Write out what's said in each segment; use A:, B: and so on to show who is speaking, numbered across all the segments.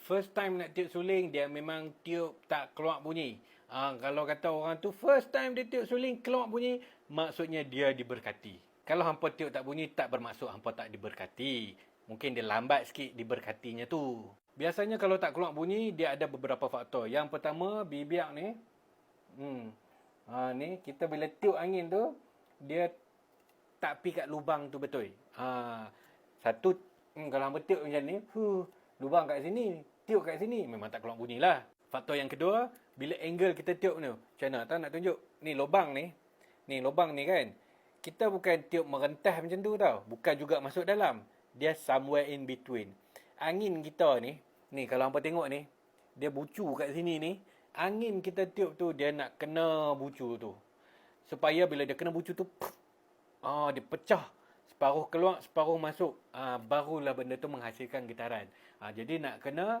A: first time nak tiup suling, dia memang tiup tak keluar bunyi. Kalau kata orang tu first time dia tiup suling keluar bunyi, maksudnya dia diberkati. Kalau hampa tiup tak bunyi, tak bermaksud hampa tak diberkati. Mungkin dia lambat sikit diberkatinya tu. Biasanya kalau tak keluar bunyi, dia ada beberapa faktor. Yang pertama, bibiak ni. Ni kita bila tiup angin tu, dia tak pi kat lubang tu betul. Satu, kalau hampa tiup macam ni, lubang kat sini, tiup kat sini, memang tak keluar bunyi lah. Faktor yang kedua, bila angle kita tiup tu, macam mana tak nak tunjuk? Ni lubang ni kan. Kita bukan tiup merentah macam tu tau. Bukan juga masuk dalam. Dia somewhere in between. Angin kita ni kalau hampa tengok ni, dia bucu kat sini ni. Angin kita tiup tu, dia nak kena bucu tu. Supaya bila dia kena bucu tu, dia pecah. Separuh keluar, separuh masuk. Barulah benda tu menghasilkan getaran. Jadi nak kena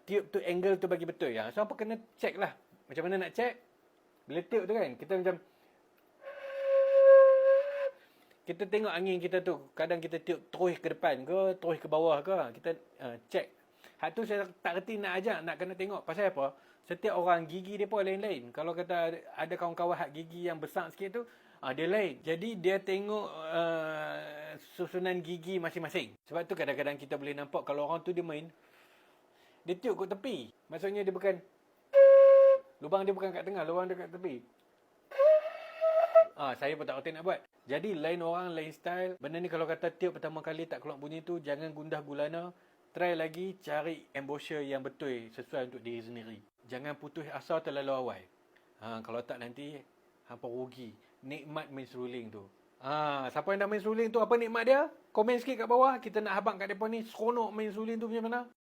A: tiup tu, angle tu bagi betul. So apa kena check lah. Macam mana nak check? Bila tiup tu kan, kita macam, kita tengok angin kita tu. Kadang kita tiup terus ke depan ke, terus ke bawah ke. Kita check. Hak tu saya tak reti nak ajak, nak kena tengok. Pasal apa? Setiap orang gigi dia pun lain-lain. Kalau kata ada kawan-kawan hak gigi yang besar sikit tu, dia lain. Jadi dia tengok susunan gigi masing-masing. Sebab tu kadang-kadang kita boleh nampak kalau orang tu dia main, dia tiup kat tepi. Maksudnya dia bukan, lubang dia bukan kat tengah, lubang dia kat tepi. Saya pun tak reti nak buat. Jadi lain orang, lain style. Benda ni kalau kata tiup pertama kali tak keluar bunyi tu, jangan gundah gulana. Try lagi cari embouchure yang betul sesuai untuk diri sendiri. Jangan putus asa terlalu awal. Kalau tak nanti hampa rugi. Nikmat main seruling tu. Siapa yang dah main seruling tu, apa nikmat dia? Komen sikit kat bawah. Kita nak habang kat depan ni seronok main seruling tu macam mana.